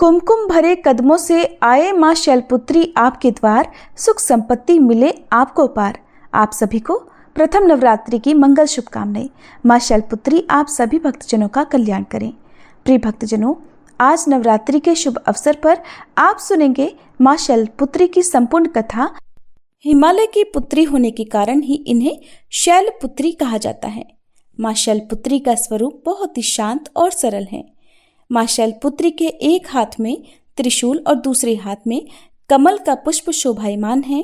कुमकुम भरे कदमों से आए माँ शैलपुत्री आपके द्वार, सुख संपत्ति मिले आपको पार। आप सभी को प्रथम नवरात्रि की मंगल शुभकामनाएं। माँ शैलपुत्री आप सभी भक्तजनों का कल्याण करें। प्रिय भक्तजनों, आज नवरात्रि के शुभ अवसर पर आप सुनेंगे माँ शैलपुत्री की संपूर्ण कथा। हिमालय की पुत्री होने के कारण ही इन्हें शैलपुत्री कहा जाता है। माँ शैलपुत्री का स्वरूप बहुत ही शांत और सरल है। माँ शैलपुत्री के एक हाथ में त्रिशूल और दूसरे हाथ में कमल का पुष्प शोभायमान है।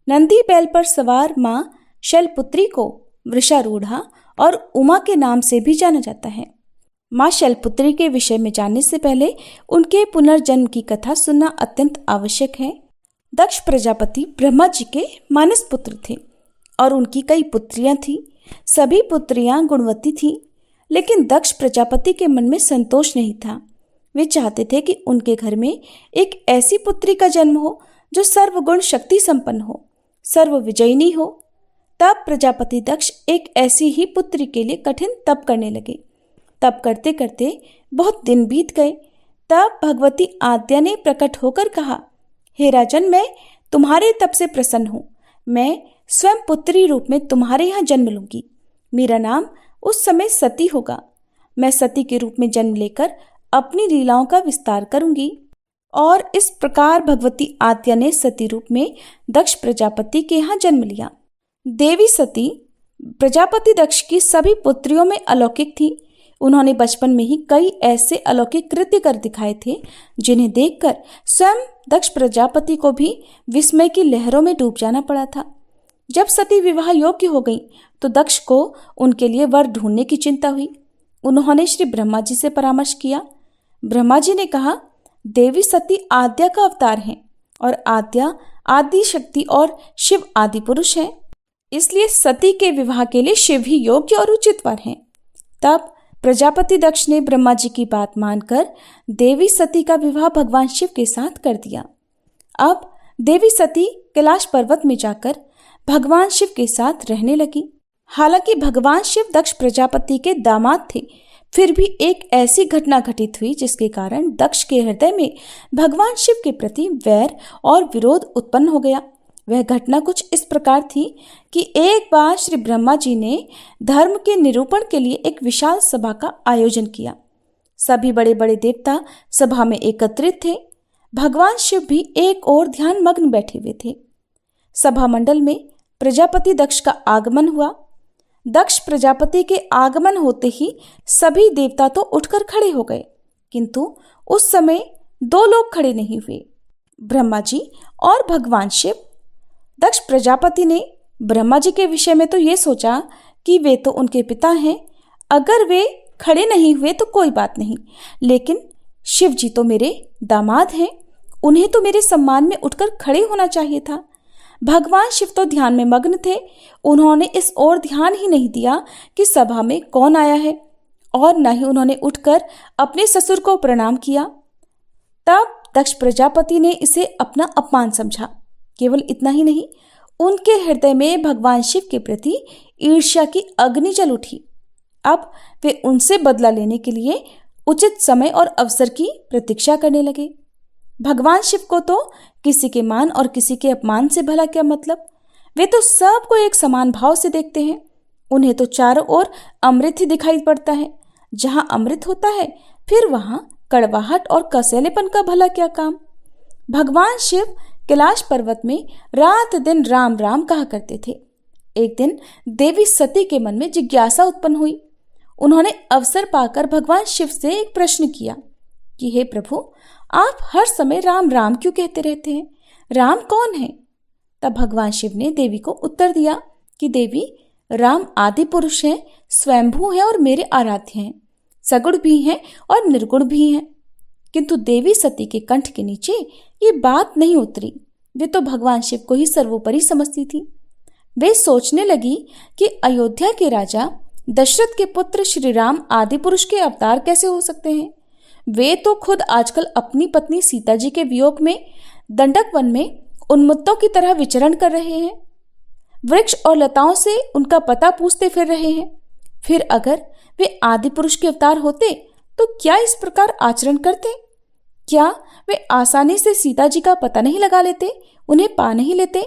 नंदी बैल पर सवार माँ शैलपुत्री को वृषारूढ़ा और उमा के नाम से भी जाना जाता है। माँ शैलपुत्री के विषय में जानने से पहले उनके पुनर्जन्म की कथा सुनना अत्यंत आवश्यक है। दक्ष प्रजापति ब्रह्मा जी के मानस पुत्र थे और उनकी कई पुत्रियां थीं। सभी पुत्रियां गुणवती थीं, लेकिन दक्ष प्रजापति के मन में संतोष नहीं था। वे चाहते थे कि उनके घर में एक ऐसी पुत्री का जन्म हो जो सर्वगुण शक्ति संपन्न हो, सर्व विजयिनी हो। तब प्रजापति दक्ष एक ऐसी ही पुत्री के लिए कठिन तप करने लगे। तप करते करते बहुत दिन बीत गए। तब भगवती आद्या ने प्रकट होकर कहा, हे राजन, मैं तुम्हारे तप से प्रसन्न हूँ। मैं स्वयं पुत्री रूप में तुम्हारे यहाँ जन्म लूंगी। मेरा नाम उस समय सती होगा। मैं सती के रूप में जन्म लेकर अपनी लीलाओं का विस्तार करूंगी। और इस प्रकार भगवती आद्या ने सती रूप में दक्ष प्रजापति के यहाँ जन्म लिया। देवी सती प्रजापति दक्ष की सभी पुत्रियों में अलौकिक थी। उन्होंने बचपन में ही कई ऐसे अलौकिक कृत्य कर दिखाए थे जिन्हें देखकर स्वयं दक्ष प्रजापति को भी विस्मय की लहरों में डूब जाना पड़ा था। जब सती विवाह योग्य हो गई तो दक्ष को उनके लिए वर ढूंढने की चिंता हुई। उन्होंने श्री ब्रह्मा जी से परामर्श किया। ब्रह्मा जी ने कहा, देवी सती आद्या का अवतार हैं और आद्या आदि शक्ति और शिव आदि पुरुष हैं, इसलिए सती के विवाह के लिए शिव ही योग्य और उचित वर हैं। तब प्रजापति दक्ष ने ब्रह्मा जी की बात मानकर देवी सती का विवाह भगवान शिव के साथ कर दिया। अब देवी सती कैलाश पर्वत में जाकर भगवान शिव के साथ रहने लगी। हालांकि भगवान शिव दक्ष प्रजापति के दामाद थे, फिर भी एक ऐसी घटना घटित हुई जिसके कारण दक्ष के हृदय में भगवान शिव के प्रति वैर और विरोध उत्पन्न हो गया। वह घटना कुछ इस प्रकार थी कि एक बार श्री ब्रह्मा जी ने धर्म के निरूपण के लिए एक विशाल सभा का आयोजन किया। सभी बड़े बड़े देवता सभा में एकत्रित थे। भगवान शिव भी एक ओर ध्यान मग्न बैठे हुए थे। सभा मंडल में प्रजापति दक्ष का आगमन हुआ। दक्ष प्रजापति के आगमन होते ही सभी देवता तो उठकर खड़े हो गए, किंतु उस समय दो लोग खड़े नहीं हुए, ब्रह्मा जी और भगवान शिव। दक्ष प्रजापति ने ब्रह्मा जी के विषय में तो ये सोचा कि वे तो उनके पिता हैं, अगर वे खड़े नहीं हुए तो कोई बात नहीं, लेकिन शिव जी तो मेरे दामाद हैं, उन्हें तो मेरे सम्मान में उठकर खड़े होना चाहिए था। भगवान शिव तो ध्यान में मग्न थे। उन्होंने इस ओर ध्यान ही नहीं दिया कि सभा में कौन आया है, और न ही उन्होंने उठकर अपने ससुर को प्रणाम किया। तब दक्ष प्रजापति ने इसे अपना अपमान समझा। केवल इतना ही नहीं, उनके हृदय में भगवान शिव के प्रति ईर्ष्या की अग्नि जल उठी। अब वे उनसे बदला लेने के लिए उचित समय और अवसर की प्रतीक्षा करने लगे। भगवान शिव को तो किसी के मान और किसी के अपमान से भला क्या मतलब। वे तो सबको एक समान भाव से देखते हैं। उन्हें तो चारों ओर अमृत ही दिखाई पड़ता है। जहां अमृत होता है फिर वहां कड़वाहट और कसैलेपन का भला क्या काम। भगवान शिव कैलाश पर्वत में रात दिन राम राम कहा करते थे। एक दिन देवी सती के मन में जिज्ञासा उत्पन्न हुई। उन्होंने अवसर पाकर भगवान शिव से एक प्रश्न किया कि हे प्रभु, आप हर समय राम राम क्यों कहते रहते हैं? राम कौन है? तब भगवान शिव ने देवी को उत्तर दिया कि देवी, राम आदि पुरुष हैं, स्वयंभू हैं और मेरे आराध्य हैं, सगुण भी हैं और निर्गुण भी हैं। किंतु देवी सती के कंठ के नीचे ये बात नहीं उतरी। वे तो भगवान शिव को ही सर्वोपरि समझती थी। वे सोचने लगी कि अयोध्या के राजा दशरथ के पुत्र श्री राम आदि पुरुष के अवतार कैसे हो सकते हैं। वे तो खुद आजकल अपनी पत्नी सीता जी के वियोग में दंडक वन में उन्मत्तों की तरह विचरण कर रहे हैं। वृक्ष और लताओं से उनका पता पूछते फिर रहे हैं। फिर अगर वे आदि पुरुष के अवतार होते तो क्या इस प्रकार आचरण करते? क्या वे आसानी से सीता जी का पता नहीं लगा लेते, उन्हें पा नहीं लेते?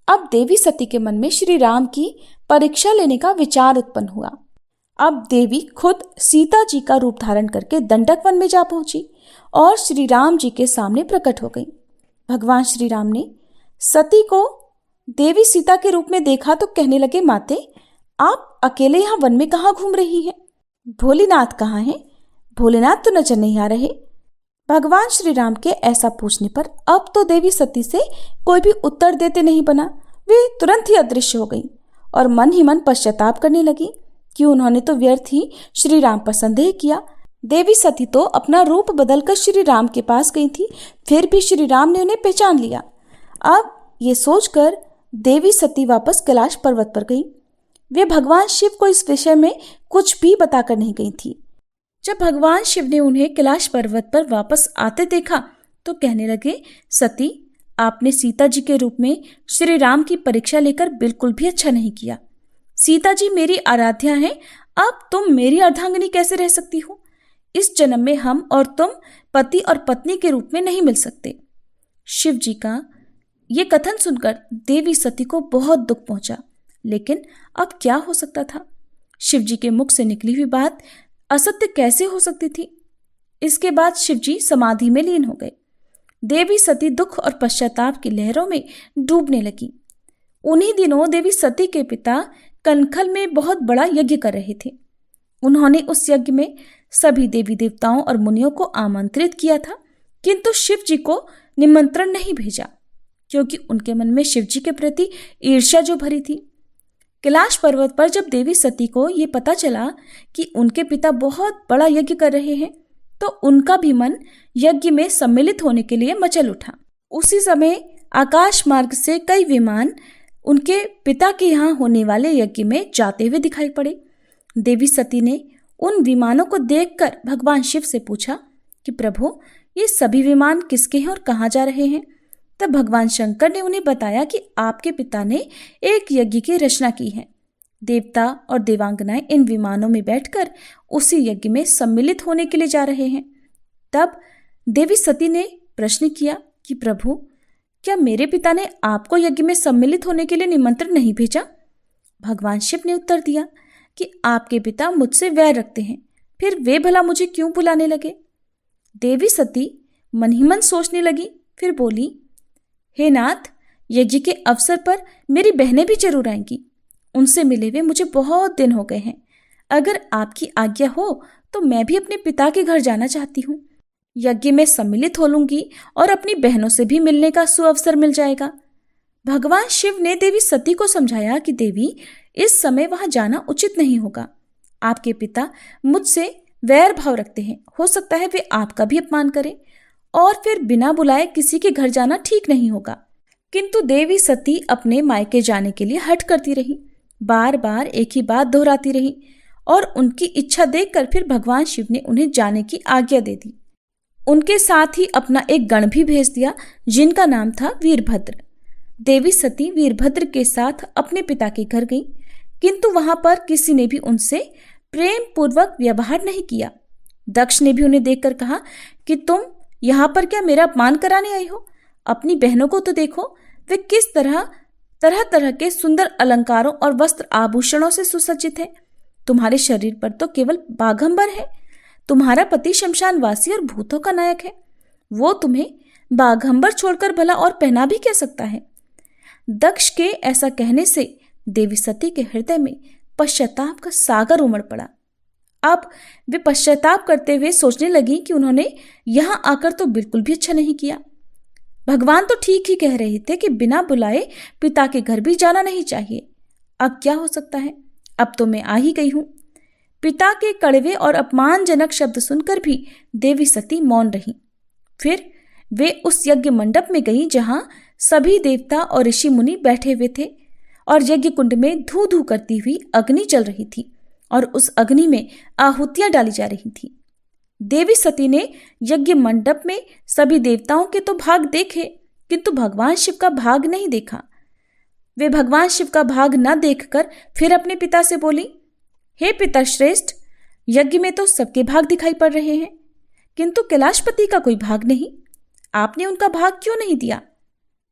अब देवी सती के मन में श्री राम की परीक्षा लेने का विचार उत्पन्न हुआ। अब देवी खुद सीता जी का रूप धारण करके दंडक वन में जा पहुंची और श्री राम जी के सामने प्रकट हो गई। भगवान श्री राम ने सती को देवी सीता के रूप में देखा तो कहने लगे, माते आप अकेले यहाँ वन में कहाँ घूम रही हैं? भोलेनाथ कहाँ हैं? भोलेनाथ तो नजर नहीं आ रहे। भगवान श्री राम के ऐसा पूछने पर अब तो देवी सती से कोई भी उत्तर देते नहीं बना। वे तुरंत ही अदृश्य हो गई और मन ही मन पश्चाताप करने लगी कि उन्होंने तो व्यर्थ ही श्री राम पर संदेह किया। देवी सती तो अपना रूप बदलकर श्री राम के पास गई थी, फिर भी श्री राम ने उन्हें पहचान लिया। अब ये सोचकर देवी सती वापस कैलाश पर्वत पर गई। वे भगवान शिव को इस विषय में कुछ भी बताकर नहीं गई थी। जब भगवान शिव ने उन्हें कैलाश पर्वत पर वापस आते देखा तो कहने लगे, सती आपने सीता जी के रूप में श्री राम की परीक्षा लेकर बिल्कुल भी अच्छा नहीं किया। सीता जी मेरी आराध्या हैं, अब तुम मेरी अर्धांगिनी कैसे रह सकती हो? इस जन्म में हम और तुम पति और पत्नी के रूप में नहीं मिल सकते। शिव जी का ये कथन सुनकर देवी सती को बहुत दुख पहुंचा, लेकिन अब क्या हो सकता था? शिव जी के मुख से निकली हुई बात असत्य कैसे हो सकती थी? इसके बाद शिव जी समाधि में लीन हो गए। देवी सती दुख और पश्चाताप की लहरों में डूबने लगी। उन्हीं दिनों देवी सती के पिता कनखल में बहुत बड़ा यज्ञ कर रहे थे। उन्होंने उस यज्ञ में सभी देवी देवताओं और मुनियों को आमंत्रित किया था, किंतु शिव जी को निमंत्रण नहीं भेजा, क्योंकि उनके मन में शिव जी के प्रति ईर्ष्या जो भरी थी। कैलाश पर्वत पर जब देवी सती को ये पता चला कि उनके पिता बहुत बड़ा यज्ञ कर रहे हैं, तो उनका भी मन यज्ञ में सम्मिलित होने के लिए मचल उठा। उसी समय आकाश मार्ग से कई विमान उनके पिता के यहाँ होने वाले यज्ञ में जाते हुए दिखाई पड़े। देवी सती ने उन विमानों को देखकर भगवान शिव से पूछा कि प्रभु, ये सभी विमान किसके हैं और कहाँ जा रहे हैं? तब भगवान शंकर ने उन्हें बताया कि आपके पिता ने एक यज्ञ की रचना की है। देवता और देवांगनाएं इन विमानों में बैठकर उसी यज्ञ में सम्मिलित होने के लिए जा रहे हैं। तब देवी सती ने प्रश्न किया कि प्रभु, क्या मेरे पिता ने आपको यज्ञ में सम्मिलित होने के लिए निमंत्रण नहीं भेजा? भगवान शिव ने उत्तर दिया कि आपके पिता मुझसे वैर रखते हैं, फिर वे भला मुझे क्यों बुलाने लगे? देवी सती मन ही मन सोचने लगी, फिर बोली, हे नाथ, यज्ञ के अवसर पर मेरी बहनें भी जरूर आएंगी। उनसे मिले हुए मुझे बहुत दिन हो गए हैं। अगर आपकी आज्ञा हो तो मैं भी अपने पिता के घर जाना चाहती हूँ। यज्ञ में सम्मिलित हो लूंगी और अपनी बहनों से भी मिलने का सुअवसर मिल जाएगा। भगवान शिव ने देवी सती को समझाया कि देवी, इस समय वहां जाना उचित नहीं होगा। आपके पिता मुझसे वैर भाव रखते हैं, हो सकता है वे आपका भी अपमान करें, और फिर बिना बुलाए किसी के घर जाना ठीक नहीं होगा। किंतु देवी सती अपने मायके जाने के लिए हट करती रही, बार बार एक ही बात दोहराती रही, और उनकी इच्छा देखकर फिर भगवान शिव ने उन्हें जाने की आज्ञा दे दी। उनके साथ ही अपना एक गण भी भेज दिया, जिनका नाम था वीरभद्र। देवी सती वीरभद्र के साथ अपने पिता के घर गई, किंतु वहां पर किसी ने भी उनसे प्रेम पूर्वक व्यवहार नहीं किया। दक्ष ने भी उन्हें देखकर कहा कि तुम यहाँ पर क्या मेरा अपमान कराने आई हो? अपनी बहनों को तो देखो, वे किस तरह तरह के सुंदर अलंकारों और वस्त्र आभूषणों से सुसज्जित हैं। तुम्हारे शरीर पर तो केवल बाघंबर है। तुम्हारा पति शमशानवासी और भूतों का नायक है, वो तुम्हें बाघंबर छोड़कर भला और पहना भी क्या सकता है? दक्ष के ऐसा कहने से देवी सती के हृदय में पश्चाताप का सागर उमड़ पड़ा। अब वे पश्चाताप करते हुए सोचने लगी कि उन्होंने यहां आकर तो बिल्कुल भी अच्छा नहीं किया। भगवान तो ठीक ही कह रहे थे कि बिना बुलाए पिता के घर भी जाना नहीं चाहिए। अब क्या हो सकता है? अब तो मैं आ ही गई हूं। पिता के कड़वे और अपमानजनक शब्द सुनकर भी देवी सती मौन रही। फिर वे उस यज्ञ मंडप में गई जहां सभी देवता और ऋषि मुनि बैठे हुए थे और यज्ञ कुंड में धू धू करती हुई अग्नि चल रही थी और उस अग्नि में आहुतियां डाली जा रही थी। देवी सती ने यज्ञ मंडप में सभी देवताओं के तो भाग देखे, किंतु भगवान शिव का भाग नहीं देखा। वे भगवान शिव का भाग न देखकर फिर अपने पिता से बोली, हे पिता श्रेष्ठ, यज्ञ में तो सबके भाग दिखाई पड़ रहे हैं, किंतु कैलाशपति का कोई भाग नहीं। आपने उनका भाग क्यों नहीं दिया?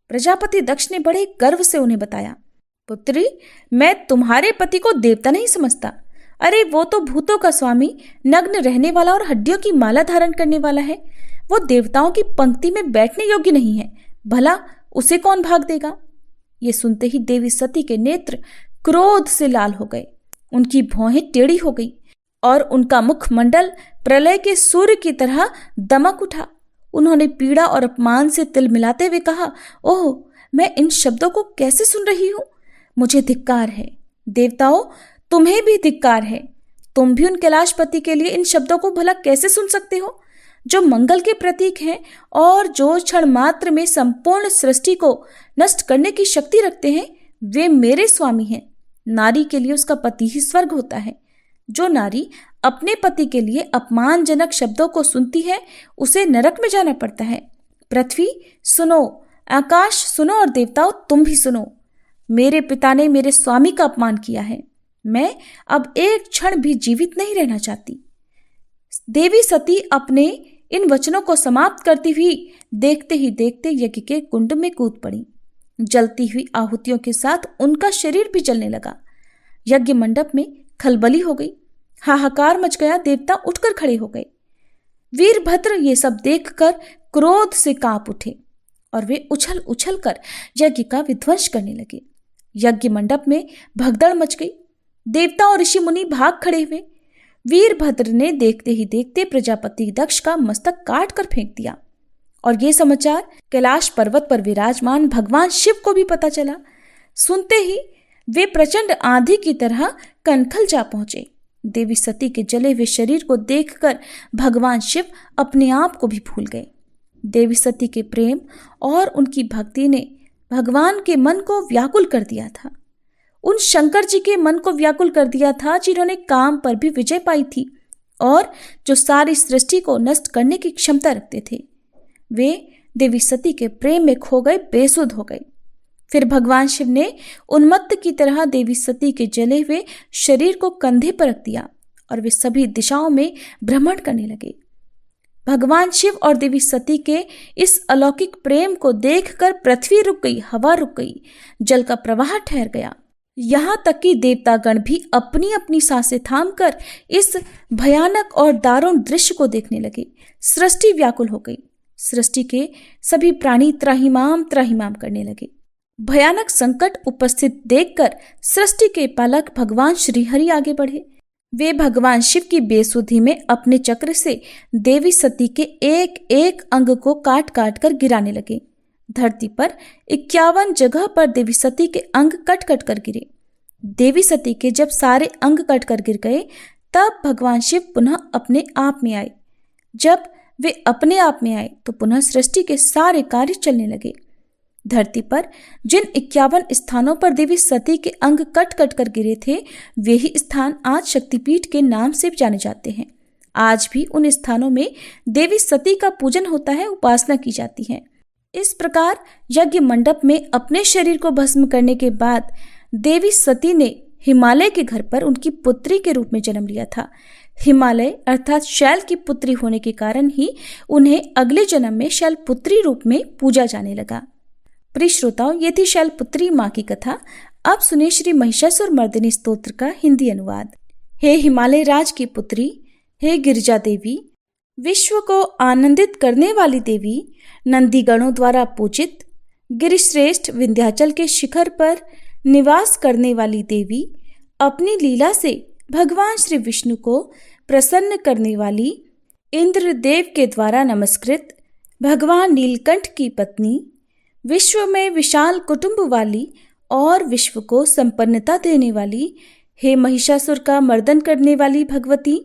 प्रजापति दक्ष ने बड़े गर्व से उन्हें बताया, पुत्री, मैं तुम्हारे पति को देवता नहीं समझता। अरे वो तो भूतों का स्वामी, नग्न रहने वाला और हड्डियों की माला धारण करने वाला है। वो देवताओं की पंक्ति में बैठने योग्य नहीं है। भला उसे कौन भाग देगा? ये सुनते ही देवी सती के नेत्र क्रोध से लाल हो गए, उनकी भौहें टेढ़ी हो गई और उनका मुखमंडल प्रलय के सूर्य की तरह दमक उठा। उन्होंने पीड़ा और अपमान से तिल मिलाते हुए कहा, ओह, मैं इन शब्दों को कैसे सुन रही हूं? मुझे धिक्कार है। देवताओं, तुम्हें भी धिक्कार है। तुम भी उन कैलाशपति के लिए इन शब्दों को भला कैसे सुन सकते हो, जो मंगल के प्रतीक हैं और जो क्षण मात्र में संपूर्ण सृष्टि को नष्ट करने की शक्ति रखते हैं। वे मेरे स्वामी हैं। नारी के लिए उसका पति ही स्वर्ग होता है। जो नारी अपने पति के लिए अपमानजनक शब्दों को सुनती है, उसे नरक में जाना पड़ता है। पृथ्वी सुनो, आकाश सुनो और देवताओं तुम भी सुनो। मेरे पिता ने मेरे स्वामी का अपमान किया है। मैं अब एक क्षण भी जीवित नहीं रहना चाहती। देवी सती अपने इन वचनों को समाप्त करती हुई देखते ही देखते यज्ञ के कुंड में कूद पड़ी। जलती हुई आहुतियों के साथ उनका शरीर भी जलने लगा। यज्ञ मंडप में खलबली हो गई, हाहाकार मच गया। देवता उठकर खड़े हो गए। वीरभद्र ये सब देखकर क्रोध से कांप उठे और वे उछल उछल कर यज्ञ का विध्वंस करने लगे। यज्ञ मंडप में भगदड़ मच गई। देवता और ऋषि मुनि भाग खड़े हुए। वीरभद्र ने देखते ही देखते प्रजापति दक्ष का मस्तक काट कर फेंक दिया और ये समाचार कैलाश पर्वत पर विराजमान भगवान शिव को भी पता चला। सुनते ही वे प्रचंड आंधी की तरह कनखल जा पहुंचे। देवी सती के जले हुए शरीर को देखकर भगवान शिव अपने आप को भी भूल गए। देवी सती के प्रेम और उनकी भक्ति ने भगवान के मन को व्याकुल कर दिया था। उन शंकर जी के मन को व्याकुल कर दिया था जिन्होंने काम पर भी विजय पाई थी और जो सारी सृष्टि को नष्ट करने की क्षमता रखते थे। वे देवी सती के प्रेम में खो गए, बेसुध हो गए। फिर भगवान शिव ने उन्मत्त की तरह देवी सती के जले हुए शरीर को कंधे पर रख दिया और वे सभी दिशाओं में भ्रमण करने लगे। भगवान शिव और देवी सती के इस अलौकिक प्रेम को देखकर पृथ्वी रुक गई, हवा रुक गई, जल का प्रवाह ठहर गया। यहाँ तक कि देवतागण भी अपनी अपनी सांसें थामकर इस भयानक और दारुण दृश्य को देखने लगे। सृष्टि व्याकुल हो गई। सृष्टि के सभी प्राणी त्राहिमाम त्राहिमाम करने लगे। भयानक संकट उपस्थित देखकर सृष्टि के पालक भगवान श्रीहरि आगे बढ़े। वे भगवान शिव की बेसुधी में अपने चक्र से देवी सती के एक एक अंग को काट काट कर गिराने लगे। धरती पर 51 जगह पर देवी सती के अंग कट कट कर गिरे। देवी सती के जब सारे अंग कट कर गिर गए, तब भगवान शिव पुनः अपने आप में आए। जब वे अपने आप में आए तो पुनः सृष्टि के सारे कार्य चलने लगे। धरती पर जिन 51 स्थानों पर देवी सती के अंग कट कट कर गिरे थे, वे ही स्थान आज शक्तिपीठ के नाम से जाने जाते हैं। आज भी उन स्थानों में देवी सती का पूजन होता है, उपासना की जाती है। इस प्रकार यज्ञ मंडप में अपने शरीर को भस्म करने के बाद देवी सती ने हिमालय के घर पर उनकी पुत्री के रूप में जन्म लिया था। हिमालय अर्थात शैल की पुत्री होने के कारण ही उन्हें अगले जन्म में शैलपुत्री रूप में पूजा जाने लगा। प्रिय श्रोताओं, ये थी शैलपुत्री माँ की कथा। अब सुनिए श्री महिषासुर मर्दिनी स्तोत्र का हिंदी अनुवाद। हे हिमालय राज की पुत्री, हे गिरिजा देवी, विश्व को आनंदित करने वाली देवी, नंदीगणों द्वारा पूजित, गिरिश्रेष्ठ विंध्याचल के शिखर पर निवास करने वाली देवी, अपनी लीला से भगवान श्री विष्णु को प्रसन्न करने वाली, इंद्रदेव के द्वारा नमस्कृत, भगवान नीलकंठ की पत्नी, विश्व में विशाल कुटुंब वाली और विश्व को संपन्नता देने वाली, हे महिषासुर का मर्दन करने वाली भगवती,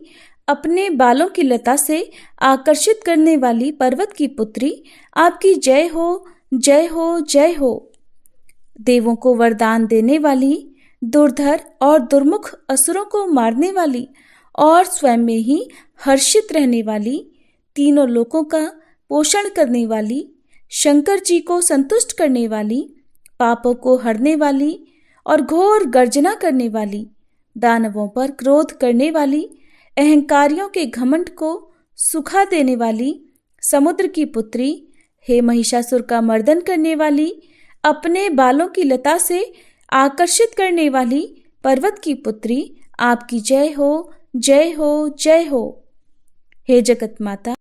अपने बालों की लता से आकर्षित करने वाली पर्वत की पुत्री, आपकी जय हो, जय हो, जय हो। देवों को वरदान देने वाली, दुर्धर और दुर्मुख असुरों को मारने वाली और स्वयं में ही हर्षित रहने वाली, तीनों लोकों का पोषण करने वाली, शंकर जी को संतुष्ट करने वाली, पापों को हरने वाली और घोर गर्जना करने वाली, दानवों पर क्रोध करने वाली, अहंकारियों के घमंड को सुखा देने वाली, समुद्र की पुत्री, हे महिषासुर का मर्दन करने वाली, अपने बालों की लता से आकर्षित करने वाली पर्वत की पुत्री, आपकी जय हो, जय हो, जय हो। हे जगत माता,